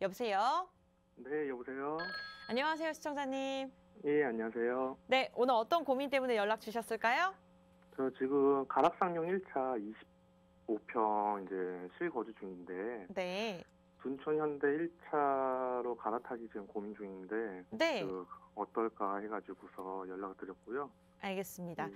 여보세요? 네, 여보세요? 안녕하세요, 시청자님. 예, 안녕하세요. 네, 오늘 어떤 고민 때문에 연락 주셨을까요? 저 지금 가락상용 1차 25평 이제 실거주 중인데, 네. 둔촌 현대 1차로 갈아타기 지금 고민 중인데, 네. 어떨까 해가지고서 연락을 드렸고요. 알겠습니다. 예.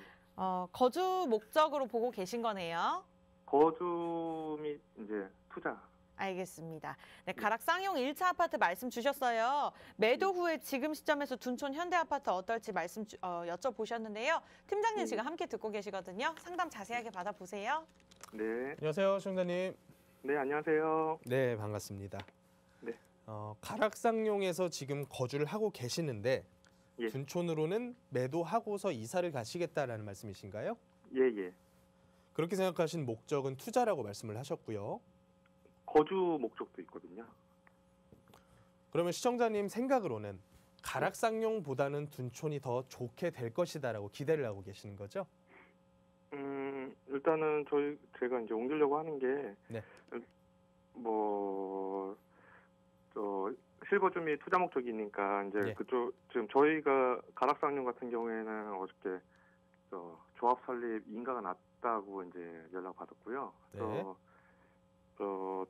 거주 목적으로 보고 계신 거네요. 거주 및 이제 투자. 알겠습니다. 네, 가락상용 1차 아파트 말씀 주셨어요. 매도 후에 지금 시점에서 둔촌 현대 아파트 어떨지 말씀 여쭤보셨는데요. 팀장님 지금 함께 듣고 계시거든요. 상담 자세하게 받아보세요. 네. 안녕하세요, 시청자님. 네, 안녕하세요. 네, 반갑습니다. 네. 가락상용에서 지금 거주를 하고 계시는데 예. 둔촌으로는 매도하고서 이사를 가시겠다라는 말씀이신가요? 예, 예. 그렇게 생각하신 목적은 투자라고 말씀을 하셨고요. 거주 목적도 있거든요. 그러면 시청자님 생각으로는 가락상용보다는 둔촌이 더 좋게 될 것이다라고 기대를 하고 계시는 거죠? 일단은 제가 이제 옮기려고 하는 게, 네. 실거주 및 투자 목적이니까, 이제 네. 지금 저희가 가락상용 같은 경우에는 어저께, 조합 설립 인가가 났다고 이제 연락받았고요. 네.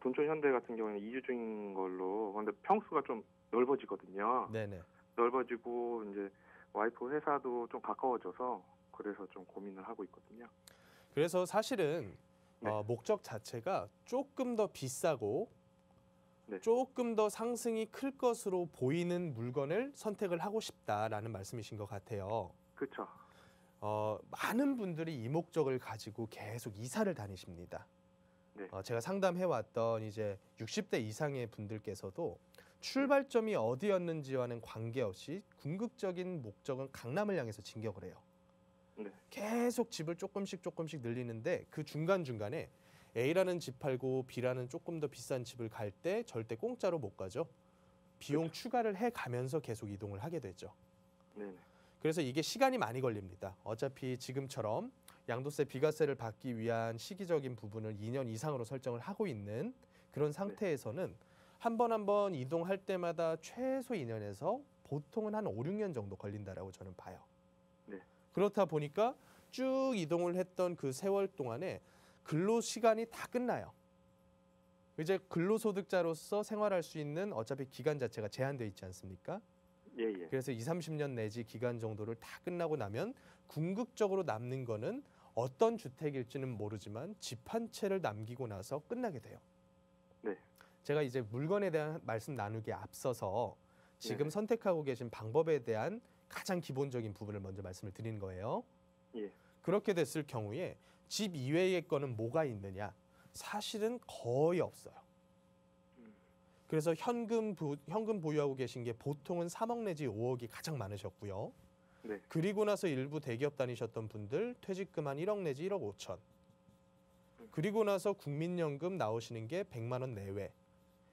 둔촌 현대 같은 경우에는 이주 중인 걸로, 근데 평수가 좀 넓어지거든요. 네네. 넓어지고, 이제 와이프 회사도 좀 가까워져서, 그래서 좀 고민을 하고 있거든요. 그래서 사실은 네. 목적 자체가 조금 더 비싸고 네. 조금 더 상승이 클 것으로 보이는 물건을 선택을 하고 싶다라는 말씀이신 것 같아요. 그렇죠. 많은 분들이 이 목적을 가지고 계속 이사를 다니십니다. 네. 제가 상담해왔던 이제 60대 이상의 분들께서도 출발점이 어디였는지와는 관계없이 궁극적인 목적은 강남을 향해서 진격을 해요. 네. 계속 집을 조금씩 늘리는데 그 중간중간에 A라는 집 팔고 B라는 조금 더 비싼 집을 갈 때 절대 공짜로 못 가죠. 비용 그렇죠. 추가를 해가면서 계속 이동을 하게 되죠. 네네. 그래서 이게 시간이 많이 걸립니다. 어차피 지금처럼 양도세, 비과세를 받기 위한 시기적인 부분을 2년 이상으로 설정을 하고 있는 그런 상태에서는 한 번 이동할 때마다 최소 2년에서 보통은 한 5, 6년 정도 걸린다라고 저는 봐요. 네. 그렇다 보니까 쭉 이동을 했던 그 세월 동안에 근로 시간이 다 끝나요. 이제 근로소득자로서 생활할 수 있는 어차피 기간 자체가 제한되어 있지 않습니까? 예, 예. 그래서 2, 30년 내지 기간 정도를 다 끝나고 나면 궁극적으로 남는 거는 어떤 주택일지는 모르지만 집 한 채를 남기고 나서 끝나게 돼요. 네. 제가 이제 물건에 대한 말씀 나누기에 앞서서 지금 네. 선택하고 계신 방법에 대한 가장 기본적인 부분을 먼저 말씀을 드리는 거예요. 예. 그렇게 됐을 경우에 집 이외의 거는 뭐가 있느냐? 사실은 거의 없어요. 그래서 현금 보유하고 계신 게 보통은 3억 내지 5억이 가장 많으셨고요. 네. 그리고 나서 일부 대기업 다니셨던 분들 퇴직금 한 1억 내지 1억 5천. 그리고 나서 국민연금 나오시는 게 100만 원 내외.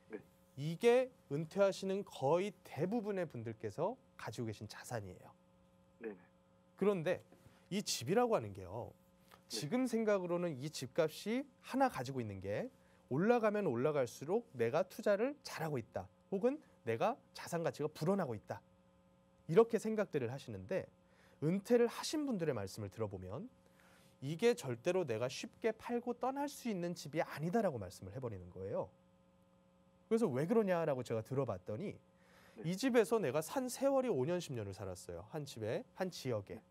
네. 이게 은퇴하시는 거의 대부분의 분들께서 가지고 계신 자산이에요. 네네. 그런데 이 집이라고 하는 게요. 지금 생각으로는 이 집값이 하나 가지고 있는 게 올라가면 올라갈수록 내가 투자를 잘하고 있다. 혹은 내가 자산 가치가 불어나고 있다. 이렇게 생각들을 하시는데 은퇴를 하신 분들의 말씀을 들어보면 이게 절대로 내가 쉽게 팔고 떠날 수 있는 집이 아니다라고 말씀을 해버리는 거예요. 그래서 왜 그러냐라고 제가 들어봤더니 이 집에서 내가 산 세월이 5년, 10년을 살았어요. 한 집에, 한 지역에.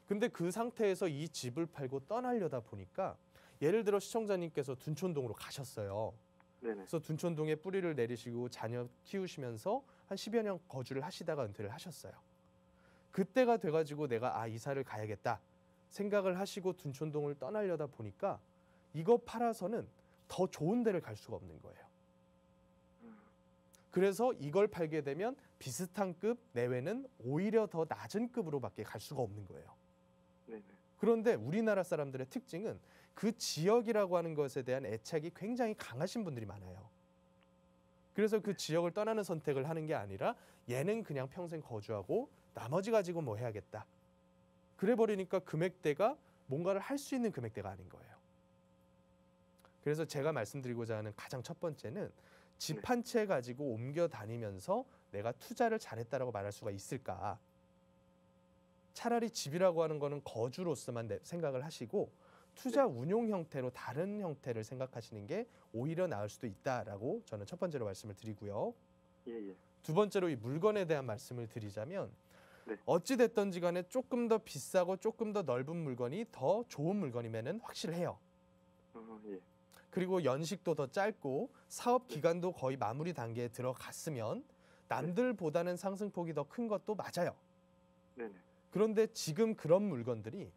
근데 그 상태에서 이 집을 팔고 떠나려다 보니까 예를 들어 시청자님께서 둔촌동으로 가셨어요. 네네. 그래서 둔촌동에 뿌리를 내리시고 자녀 키우시면서 한 10여 년 거주를 하시다가 은퇴를 하셨어요. 그때가 돼가지고 내가 이사를 가야겠다 생각을 하시고 둔촌동을 떠나려다 보니까 이거 팔아서는 더 좋은 데를 갈 수가 없는 거예요. 그래서 이걸 팔게 되면 비슷한 급 내외는 오히려 더 낮은 급으로밖에 갈 수가 없는 거예요. 네네. 그런데 우리나라 사람들의 특징은 그 지역이라고 하는 것에 대한 애착이 굉장히 강하신 분들이 많아요. 그래서 그 지역을 떠나는 선택을 하는 게 아니라 얘는 그냥 평생 거주하고 나머지 가지고 뭐 해야겠다. 그래 버리니까 금액대가 뭔가를 할 수 있는 금액대가 아닌 거예요. 그래서 제가 말씀드리고자 하는 가장 첫 번째는 집 네. 한 채 가지고 옮겨 다니면서 내가 투자를 잘했다라고 말할 수가 있을까? 차라리 집이라고 하는 거는 거주로서만 생각을 하시고 투자 운용 형태로 다른 형태를 생각하시는 게 오히려 나을 수도 있다라고 저는 첫 번째로 말씀을 드리고요. 예, 예. 두 번째로 이 물건에 대한 말씀을 드리자면 네. 어찌 됐든지 간에 조금 더 비싸고 조금 더 넓은 물건이 더 좋은 물건이면은 확실해요. 예. 그리고 연식도 더 짧고 사업 기간도 거의 마무리 단계에 들어갔으면 남들보다는 상승폭이 더 큰 것도 맞아요. 네네. 그런데 지금 그런 물건들이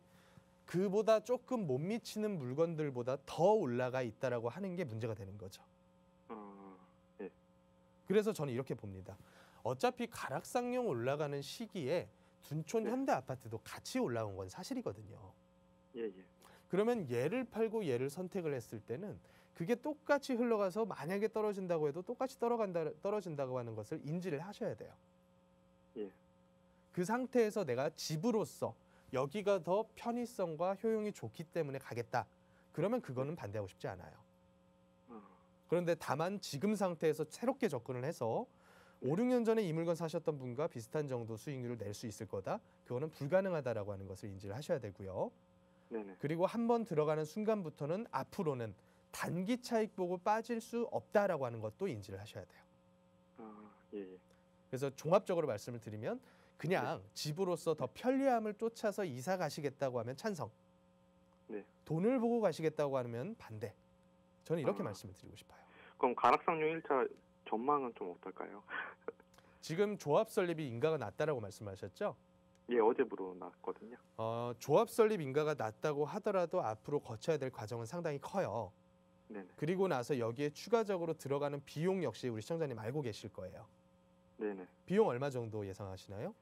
그보다 조금 못 미치는 물건들보다 더 올라가 있다라고 하는 게 문제가 되는 거죠. 예. 그래서 저는 이렇게 봅니다. 어차피 가락상용 올라가는 시기에 둔촌 네. 현대 아파트도 같이 올라온 건 사실이거든요. 예, 예. 그러면 얘를 팔고 얘를 선택을 했을 때는 그게 똑같이 흘러가서 만약에 떨어진다고 해도 똑같이 떨어진다고 하는 것을 인지를 하셔야 돼요. 예. 그 상태에서 내가 집으로서 여기가 더 편의성과 효용이 좋기 때문에 가겠다. 그러면 그거는 반대하고 싶지 않아요. 그런데 다만 지금 상태에서 새롭게 접근을 해서 5, 6년 전에 이 물건 사셨던 분과 비슷한 정도 수익률을 낼 수 있을 거다. 그거는 불가능하다라고 하는 것을 인지를 하셔야 되고요. 네네. 그리고 한번 들어가는 순간부터는 앞으로는 단기 차익 보고 빠질 수 없다라고 하는 것도 인지를 하셔야 돼요. 예, 예. 그래서 종합적으로 말씀을 드리면 그냥 집으로서 더 편리함을 쫓아서 이사 가시겠다고 하면 찬성. 네. 돈을 보고 가시겠다고 하면 반대. 저는 이렇게 아. 말씀을 드리고 싶어요. 그럼 가락상용 1차 전망은 좀 어떨까요? 지금 조합 설립이 인가가 낮다라고 말씀하셨죠? 예, 어제부로 났거든요. 조합 설립 인가가 낮다고 하더라도 앞으로 거쳐야 될 과정은 상당히 커요. 네네. 그리고 나서 여기에 추가적으로 들어가는 비용 역시 우리 시청자님 알고 계실 거예요. 네네. 비용 얼마 정도 예상하시나요?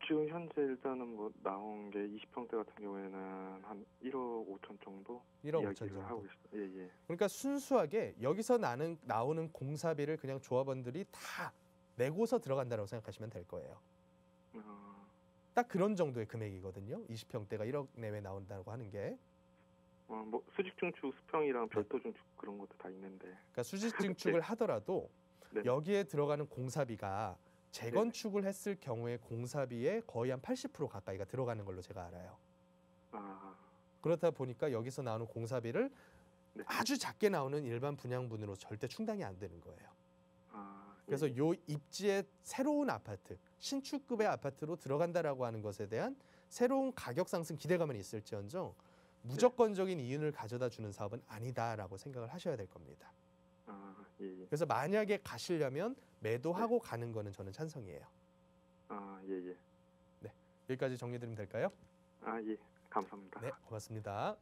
지금 현재 일단은 뭐 나온 게 20평대 같은 경우에는 한 1억 5천 정도 1억 5천 이야기를 정도. 하고 있어요. 예, 예. 그러니까 순수하게 여기서 나오는 공사비를 그냥 조합원들이 다 내고서 들어간다고 생각하시면 될 거예요. 딱 그런 정도의 금액이거든요. 20평대가 1억 내외 나온다고 하는 게. 뭐 수직 증축, 수평이랑 별도 증축 그런 것도 다 있는데. 그러니까 수직 증축을 하더라도 네. 여기에 들어가는 공사비가 재건축을 했을 경우에 공사비의 거의 한 80% 가까이가 들어가는 걸로 제가 알아요. 그렇다 보니까 여기서 나오는 공사비를 네. 아주 작게 나오는 일반 분양분으로 절대 충당이 안 되는 거예요. 그래서 예. 요 입지의 새로운 아파트, 신축급의 아파트로 들어간다라고 하는 것에 대한 새로운 가격 상승 기대감은 있을지언정 무조건적인 이윤을 가져다 주는 사업은 아니다라고 생각을 하셔야 될 겁니다. 예, 예. 그래서 만약에 가시려면 매도하고 가는 거는 저는 찬성이에요. 예, 예. 여기까지 정리드리면 될까요? 예. 감사합니다. 네, 고맙습니다.